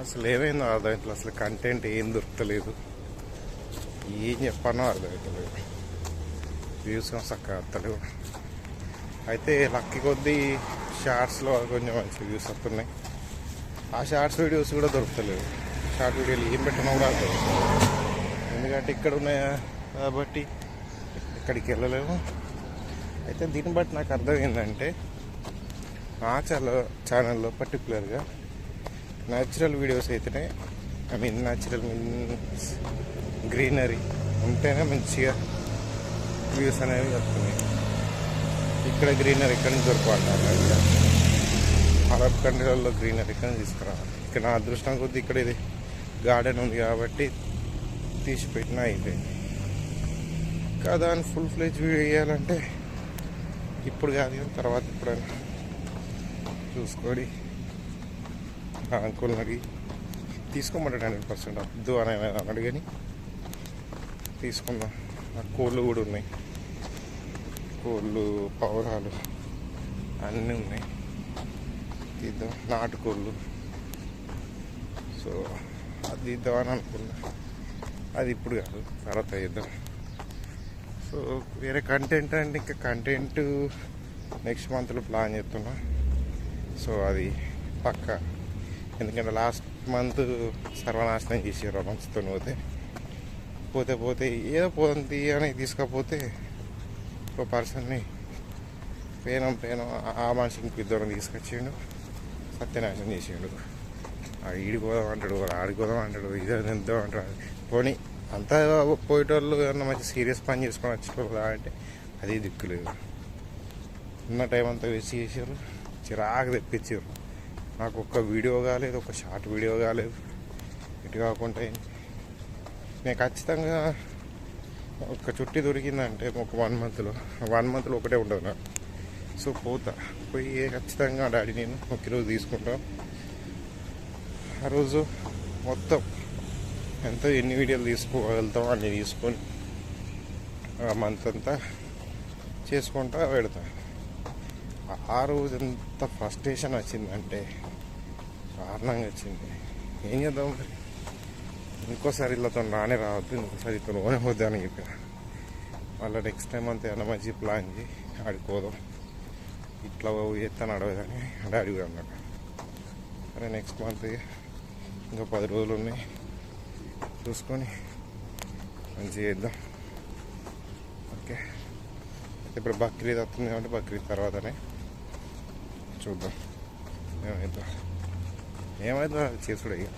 అసలు ఏమైందో అర్థమవుతుంది, అసలు కంటెంట్ ఏం దొరకలేదు, ఏం చెప్పానో అర్థమవుతలేదు, వ్యూస్ చక్కగా వస్తలేవు. అయితే లక్కీ కొద్దీ షార్ట్స్లో కొంచెం మంచి వ్యూస్ వస్తున్నాయి. ఆ షార్ట్స్ వీడియోస్ కూడా దొరుకుతలేవు. షార్ట్ వీడియోలు ఏం పెట్టినా కూడా అర్థం, ఎందుకంటే ఇక్కడ ఉన్నాయి కాబట్టి ఇక్కడికి వెళ్ళలేము. అయితే దీన్ని బట్టి నాకు అర్థం ఏంటంటే నా ఛానల్లో పర్టికులర్గా న్యాచురల్ వీడియోస్ అయితేనే, I mean natural means greenery ఉంటేనే మంచిగా వ్యూస్ అనేవి వస్తున్నాయి. ఇక్కడ గ్రీనరీ ఎక్కడి నుంచి దొరకవాలంటే అరబ్ కంట్రీలలో గ్రీనరీ ఎక్కడి నుంచి తీసుకురావాలి. ఇక్కడ నా అదృష్టం కొద్దీ ఇక్కడ ఇది గార్డెన్ ఉంది కాబట్టి తీసి పెట్టినా అయిపోయింది. ఇంకా దాన్ని ఫుల్ ఫ్లెజ్ వీడియో వేయాలంటే ఇప్పుడు కాదు కానీ తర్వాత ఎప్పుడైనా చూసుకొని అంకుల్ని అడిగి తీసుకోమంటాడు. 100% వద్దు అని అన్నాడు కానీ తీసుకుందాం. కోళ్ళు కూడా ఉన్నాయి, కోళ్ళు పౌరాలు అన్నీ ఉన్నాయి, తీద్దాం. నాటుకోళ్ళు, సో అది తీద్దామని అనుకున్నా. అది ఇప్పుడు కాదు, తర్వాత చేద్దాం. సో వేరే కంటెంట్ అంటే ఇంకా కంటెంట్ నెక్స్ట్ మంత్లో ప్లాన్ చేస్తున్నా. సో అది పక్కా, ఎందుకంటే లాస్ట్ మంత్ సర్వనాశనం చేసారు రొమాన్స్తో పోతే పోతే ఏదో పోతుంది అని తీసుకపోతే ఒక పర్సన్ని పేనం ఆ మనిషిని ఇద్దరు తీసుకొచ్చిండు, సత్యనాశనం చేసిండు. ఈడిపోదాం అంటాడు, ఆడిపోదాం అంటాడు, ఇదో ఎంతో అంటాడు. పోనీ అంతా పోయేటోళ్ళు ఏమన్నా మంచి సీరియస్ పని చేసుకొని వచ్చేటోళ్ళు అంటే అది దిక్కులేదు. ఉన్న టైం అంతా వేస్ట్ చేసారు, చిరాకు తెప్పించారు. నాకు ఒక్క వీడియో కాలేదు, ఒక షార్ట్ వీడియో కాలేదు. ఇటు కాకుండా నేను ఖచ్చితంగా ఒక చుట్టి దొరికిందంటే ఒక 1 మంత్లో ఒకటే ఉండదు నాకు. సో పోయి ఖచ్చితంగా డాడీ నేను ఒకరోజు తీసుకుంటాం. ఆ రోజు మొత్తం ఎన్ని వీడియోలు తీసుకోగలుగుతాం అన్నీ తీసుకొని ఆ మంత్ అంతా చేసుకుంటా పెడతా. ఆ రోజు ఎంత ఫ్రస్ట్రేషన్ వచ్చిందంటే కారణంగా వచ్చింది. ఏం చేద్దాం మరి, ఇంకోసారి ఇళ్ళతో రానే రావద్దు, ఇంకోసారి ఇక్కడ లోనే వద్దు అని చెప్పిన. మళ్ళీ నెక్స్ట్ టైం అంతా ఏమన్నా మంచి ప్లాన్ చేసి ఆడిపోదాం, ఇట్లా చేస్తాను అడవదని డాడీ కూడా అన్నాడు. సరే నెక్స్ట్ మంత్ ఇంకా 10 రోజులు ఉన్నాయి, చూసుకొని మంచిగా చేద్దాం. ఓకే, ఇప్పుడు బక్రీద్ వస్తుంది కాబట్టి బక్రీద్ తర్వాతనే చూద్దాం ఏమైందో చేసుడు ఇక.